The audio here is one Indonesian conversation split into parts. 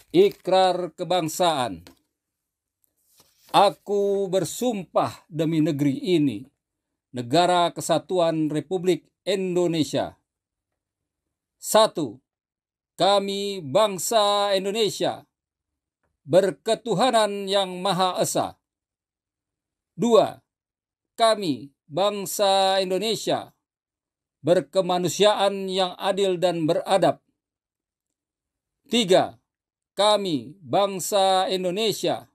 Ikrar kebangsaan. Aku bersumpah demi negeri ini, Negara Kesatuan Republik Indonesia. 1. Kami bangsa Indonesia, berketuhanan yang Maha Esa. 2. Kami bangsa Indonesia, berkemanusiaan yang adil dan beradab. 3. Kami bangsa Indonesia,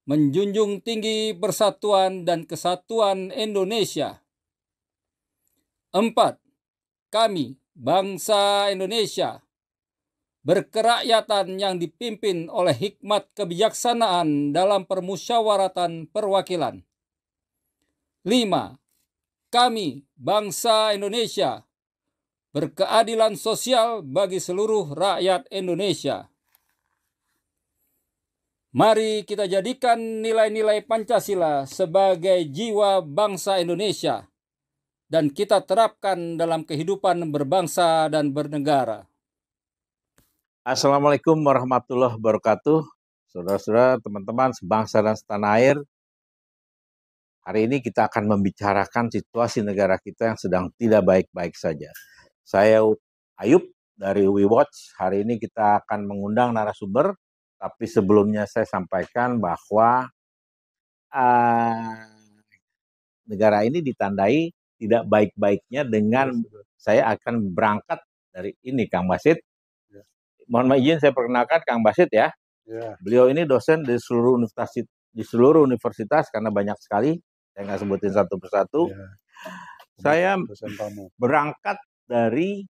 menjunjung tinggi persatuan dan kesatuan Indonesia. 4. Kami bangsa Indonesia, berkerakyatan yang dipimpin oleh hikmat kebijaksanaan dalam permusyawaratan perwakilan. 5. Kami bangsa Indonesia, berkeadilan sosial bagi seluruh rakyat Indonesia. Mari kita jadikan nilai-nilai Pancasila sebagai jiwa bangsa Indonesia dan kita terapkan dalam kehidupan berbangsa dan bernegara. Assalamualaikum warahmatullahi wabarakatuh. Saudara-saudara, teman-teman sebangsa dan setanah air. Hari ini kita akan membicarakan situasi negara kita yang sedang tidak baik-baik saja. Saya Ayub dari WeWatch. Hari ini kita akan mengundang narasumber. Tapi sebelumnya saya sampaikan bahwa negara ini ditandai tidak baik-baiknya dengan saya akan berangkat dari ini, Kang Basit. Ya. Mohon izin saya perkenalkan Kang Basit ya. Ya. Beliau ini dosen di seluruh universitas karena banyak sekali. Saya nggak sebutin satu persatu. Ya. Saya berangkat dari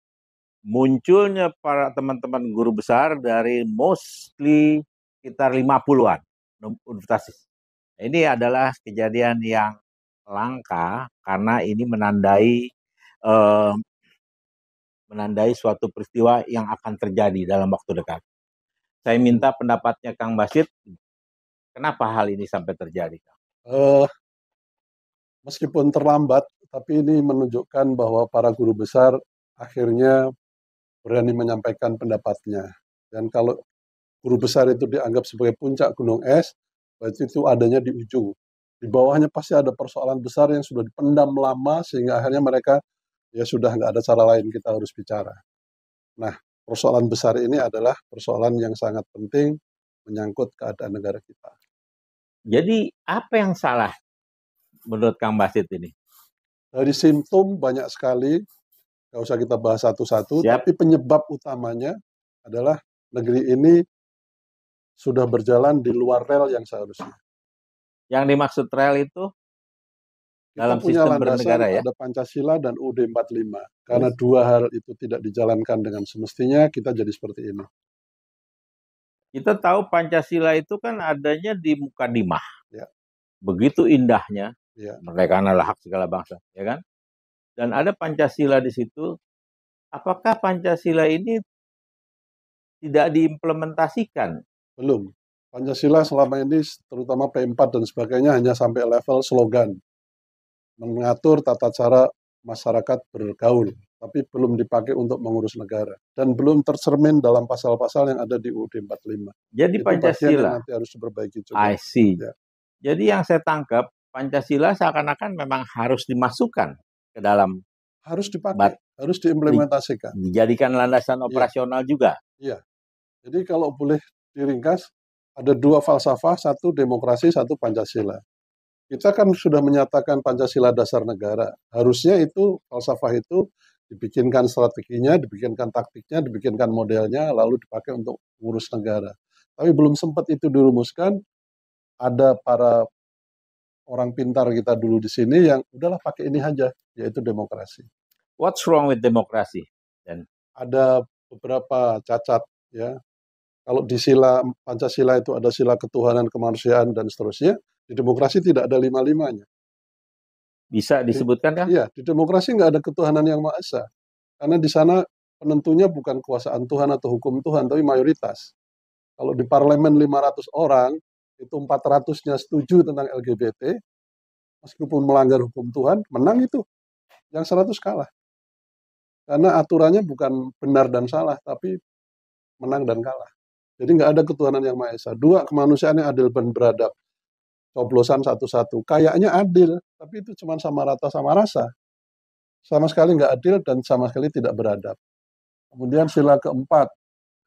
munculnya para teman-teman guru besar dari mostly sekitar 50-an universitas. Ini adalah kejadian yang langka karena ini menandai suatu peristiwa yang akan terjadi dalam waktu dekat. Saya minta pendapatnya Kang Basit, kenapa hal ini sampai terjadi, Kang? Meskipun terlambat, tapi ini menunjukkan bahwa para guru besar akhirnya berani menyampaikan pendapatnya. Dan kalau guru besar itu dianggap sebagai puncak gunung es, berarti itu adanya di ujung. Di bawahnya pasti ada persoalan besar yang sudah dipendam lama, sehingga akhirnya mereka ya sudah nggak ada cara lain, kita harus bicara. Nah, persoalan besar ini adalah persoalan yang sangat penting menyangkut keadaan negara kita. Jadi apa yang salah menurut Kang Basit ini? Dari simptom banyak sekali, nggak usah kita bahas satu-satu, tapi penyebab utamanya adalah negeri ini sudah berjalan di luar rel yang seharusnya. Yang dimaksud rel itu dalam sistem bernegara ya? Ada Pancasila dan UUD 45. Karena dua hal itu tidak dijalankan dengan semestinya, kita jadi seperti ini. Kita tahu Pancasila itu kan adanya di Mukadimah. Ya. Begitu indahnya. Ya. Mereka adalah hak segala bangsa, ya kan? Dan ada Pancasila di situ. Apakah Pancasila ini tidak diimplementasikan? Belum. Pancasila selama ini, terutama P4 dan sebagainya, hanya sampai level slogan. Mengatur tata cara masyarakat bergaul, tapi belum dipakai untuk mengurus negara. Dan belum tercermin dalam pasal-pasal yang ada di UUD 45. Jadi itu Pancasila nanti harus diperbaiki juga. I see. Ya. Jadi yang saya tangkap, Pancasila seakan-akan memang harus dimasukkan ke dalam, harus dipakai, harus diimplementasikan, dijadikan landasan operasional juga. Iya. Jadi kalau boleh diringkas, ada dua falsafah, satu demokrasi, satu Pancasila. Kita kan sudah menyatakan Pancasila dasar negara. Harusnya itu falsafah itu dibikinkan strateginya, dibikinkan taktiknya, dibikinkan modelnya, lalu dipakai untuk ngurus negara. Tapi belum sempat itu dirumuskan. Ada para orang pintar kita dulu di sini yang udahlah pakai ini aja, yaitu demokrasi. What's wrong with demokrasi? Dan ada beberapa cacat ya. Kalau di sila Pancasila itu ada sila ketuhanan, kemanusiaan dan seterusnya, di demokrasi tidak ada lima-limanya. Bisa disebutkan kan? Iya, di demokrasi nggak ada ketuhanan yang Maha Esa. Karena di sana penentunya bukan kuasaan Tuhan atau hukum Tuhan, tapi mayoritas. Kalau di parlemen 500 orang, itu 400-nya setuju tentang LGBT, meskipun melanggar hukum Tuhan, menang itu. Yang 100 kalah. Karena aturannya bukan benar dan salah, tapi menang dan kalah. Jadi nggak ada ketuhanan yang Maha Esa. 2, kemanusiaan yang adil dan beradab. Coblosan satu-satu. Kayaknya adil, tapi itu cuma sama rata sama rasa. Sama sekali nggak adil dan sama sekali tidak beradab. Kemudian sila keempat,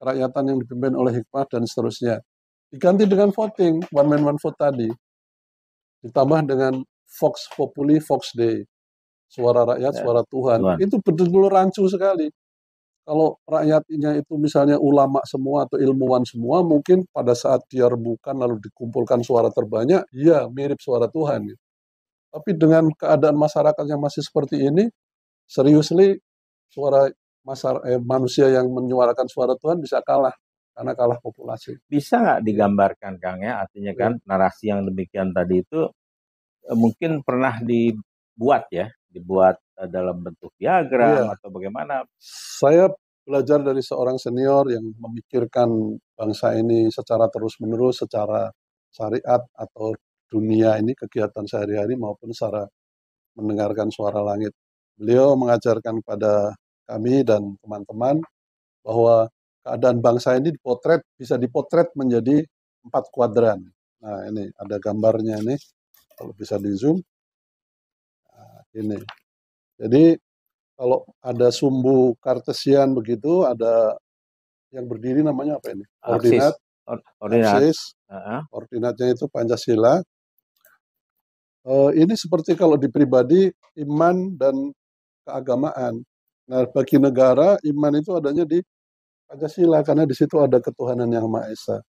kerakyatan yang dipimpin oleh hikmah dan seterusnya. Diganti dengan voting, one man one vote tadi. Ditambah dengan Vox Populi, Vox Dei. Suara rakyat, suara Tuhan. Itu betul-betul rancu sekali. Kalau rakyatnya itu misalnya ulama semua atau ilmuwan semua, mungkin pada saat dia rebukan lalu dikumpulkan suara terbanyak, ya mirip suara Tuhan. Tapi dengan keadaan masyarakat yang masih seperti ini, seriously suara manusia yang menyuarakan suara Tuhan bisa kalah, karena kalah populasi. Bisa nggak digambarkan, Kang, ya? Artinya kan narasi yang demikian tadi itu mungkin pernah dibuat dalam bentuk diagram atau bagaimana? Saya belajar dari seorang senior yang memikirkan bangsa ini secara terus-menerus, secara syariat atau dunia ini, kegiatan sehari-hari maupun secara mendengarkan suara langit. Beliau mengajarkan pada kami dan teman-teman bahwa keadaan bangsa ini bisa dipotret menjadi 4 kuadran. Nah, ini ada gambarnya ini, kalau bisa di zoom. Nah, ini. Jadi kalau ada sumbu kartesian begitu, ada yang berdiri namanya apa ini? Ordinat. Aksis. Ordinatnya itu Pancasila. Ini seperti kalau di pribadi, iman dan keagamaan. Nah, bagi negara, iman itu adanya di Pancasila, karena di situ ada ketuhanan yang Maha Esa.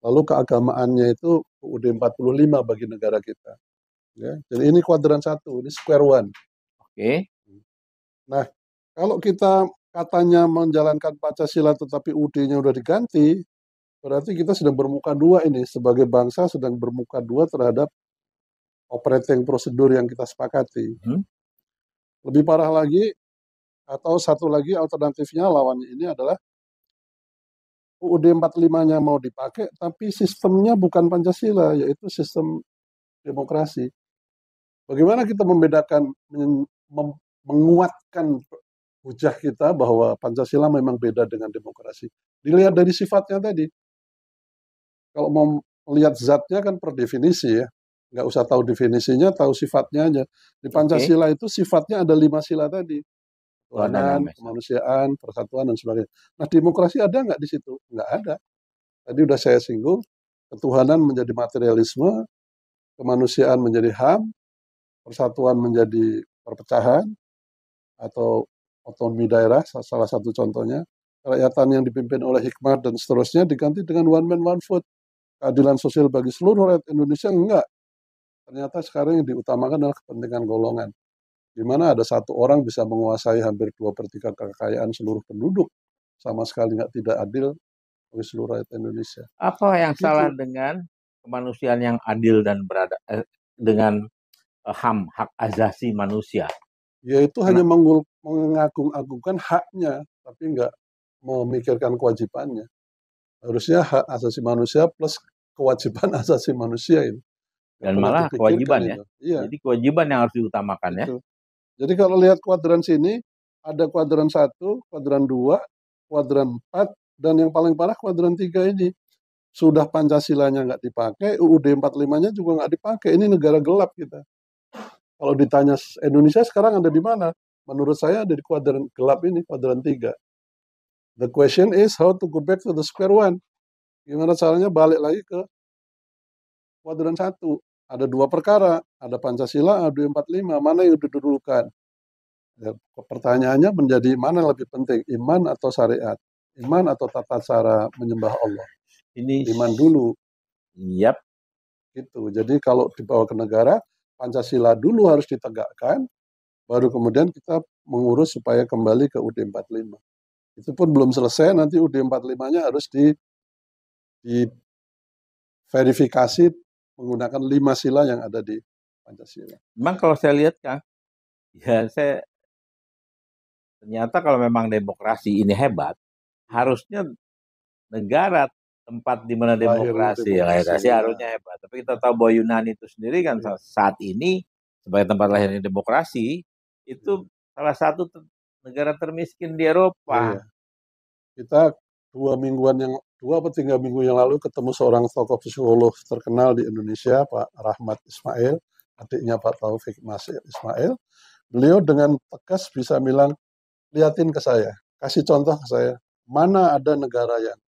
Lalu keagamaannya itu UUD 45 bagi negara kita. Ya, jadi ini kuadran 1, ini square one. Oke. Nah, kalau kita katanya menjalankan Pancasila tetapi UUD-nya udah diganti, berarti kita sedang bermuka dua ini. Sebagai bangsa sedang bermuka dua terhadap operating prosedur yang kita sepakati. Lebih parah lagi, atau satu lagi alternatifnya lawannya ini adalah UUD 45-nya mau dipakai, tapi sistemnya bukan Pancasila, yaitu sistem demokrasi. Bagaimana kita membedakan, menguatkan hujah kita bahwa Pancasila memang beda dengan demokrasi? Dilihat dari sifatnya tadi. Kalau mau melihat zatnya kan per definisi ya. Nggak usah tahu definisinya, tahu sifatnya aja. Di Pancasila itu sifatnya ada 5 sila tadi. Ketuhanan, kemanusiaan, persatuan, dan sebagainya. Nah, demokrasi ada nggak di situ? Nggak ada. Tadi udah saya singgung, ketuhanan menjadi materialisme, kemanusiaan menjadi HAM, persatuan menjadi perpecahan, atau otonomi daerah, salah satu contohnya. Kerakyatan yang dipimpin oleh hikmah dan seterusnya diganti dengan one man one vote. Keadilan sosial bagi seluruh rakyat Indonesia, enggak. Ternyata sekarang yang diutamakan adalah kepentingan golongan. Di mana ada satu orang bisa menguasai hampir 2/3 kekayaan seluruh penduduk. Sama sekali tidak adil bagi seluruh rakyat Indonesia. Apa yang salah dengan kemanusiaan yang adil dan beradab, dengan HAM, hak asasi manusia? Yaitu hanya mengagung-agungkan haknya, tapi enggak memikirkan kewajibannya. Harusnya hak asasi manusia plus kewajiban asasi manusia ini. Dan malah kewajiban ya. Iya. Jadi kewajiban yang harus diutamakan ya. Jadi kalau lihat kuadran sini, ada kuadran 1, kuadran 2, kuadran 4, dan yang paling parah kuadran 3 ini. Sudah Pancasilanya nggak dipakai, UUD 45-nya juga nggak dipakai. Ini negara gelap kita. Kalau ditanya Indonesia sekarang ada di mana? Menurut saya ada di kuadran gelap ini, kuadran 3. The question is how to go back to the square one. Gimana caranya balik lagi ke kuadran 1. Ada 2 perkara, ada Pancasila, ada 45, mana yang didulukan? Ya, pertanyaannya menjadi mana lebih penting, iman atau syariat? Iman atau tata cara menyembah Allah? Ini iman dulu. Yap. Gitu. Jadi kalau dibawa ke negara, Pancasila dulu harus ditegakkan, baru kemudian kita mengurus supaya kembali ke UUD 45. Itu pun belum selesai, nanti UUD 45-nya harus diverifikasi menggunakan 5 sila yang ada di Pancasila. Memang kalau saya lihat, Kang, ya ternyata kalau memang demokrasi ini hebat, harusnya negara tempat di mana demokrasi harusnya hebat. Tapi kita tahu bahwa Yunani itu sendiri kan saat ini sebagai tempat lahirnya demokrasi, itu salah satu negara termiskin di Eropa. Kita 2 mingguan yang atau 3 minggu yang lalu ketemu seorang tokoh psikolog terkenal di Indonesia, Pak Rahmat Ismail, adiknya Pak Taufik Masih Ismail. Beliau dengan tegas bisa bilang, liatin ke saya, kasih contoh ke saya, mana ada negara yang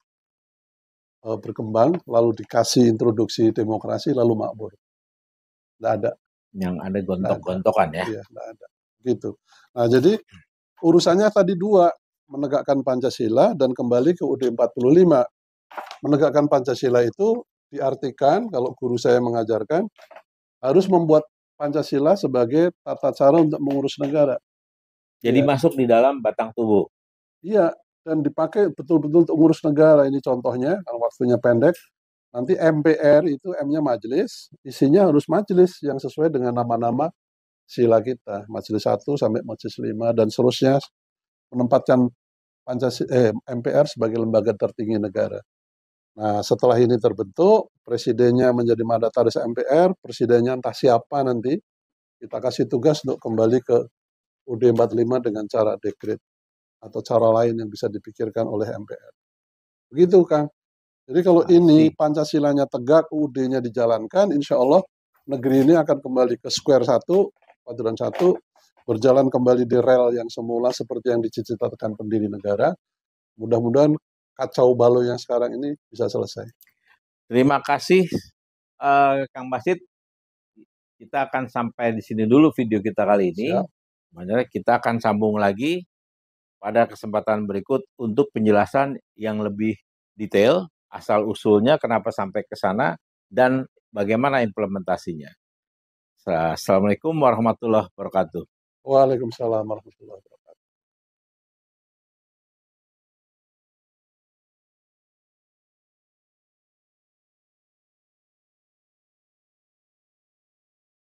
berkembang, lalu dikasih introduksi demokrasi, lalu makmur. Nggak ada. Yang ada gontok-gontokan ya. Iya, nggak ada. Gitu. Nah, jadi urusannya tadi dua, menegakkan Pancasila dan kembali ke UUD 45. Menegakkan Pancasila itu diartikan, kalau guru saya mengajarkan, harus membuat Pancasila sebagai tata cara untuk mengurus negara. Jadi masuk di dalam batang tubuh. Iya, dan dipakai betul-betul untuk ngurus negara. Ini contohnya, kalau waktunya pendek, nanti MPR itu M-nya majelis, isinya harus majelis yang sesuai dengan nama-nama sila kita, majelis 1 sampai majelis 5 dan seterusnya, menempatkan MPR sebagai lembaga tertinggi negara. Nah, setelah ini terbentuk, presidennya menjadi mandataris MPR, presidennya entah siapa nanti, kita kasih tugas untuk kembali ke UUD 45 dengan cara dekret atau cara lain yang bisa dipikirkan oleh MPR. Begitu, Kang. Jadi kalau ini Pancasilanya tegak, UUD-nya dijalankan, insya Allah negeri ini akan kembali ke square 1, kuadran 1, berjalan kembali di rel yang semula seperti yang dicita-citakan pendiri negara. Mudah-mudahan kacau balau yang sekarang ini bisa selesai. Terima kasih, Kang Basit. Kita akan sampai di sini dulu video kita kali ini. Kita akan sambung lagi pada kesempatan berikut untuk penjelasan yang lebih detail, asal-usulnya, kenapa sampai ke sana, dan bagaimana implementasinya. Assalamualaikum warahmatullahi wabarakatuh. Waalaikumsalam warahmatullahi wabarakatuh.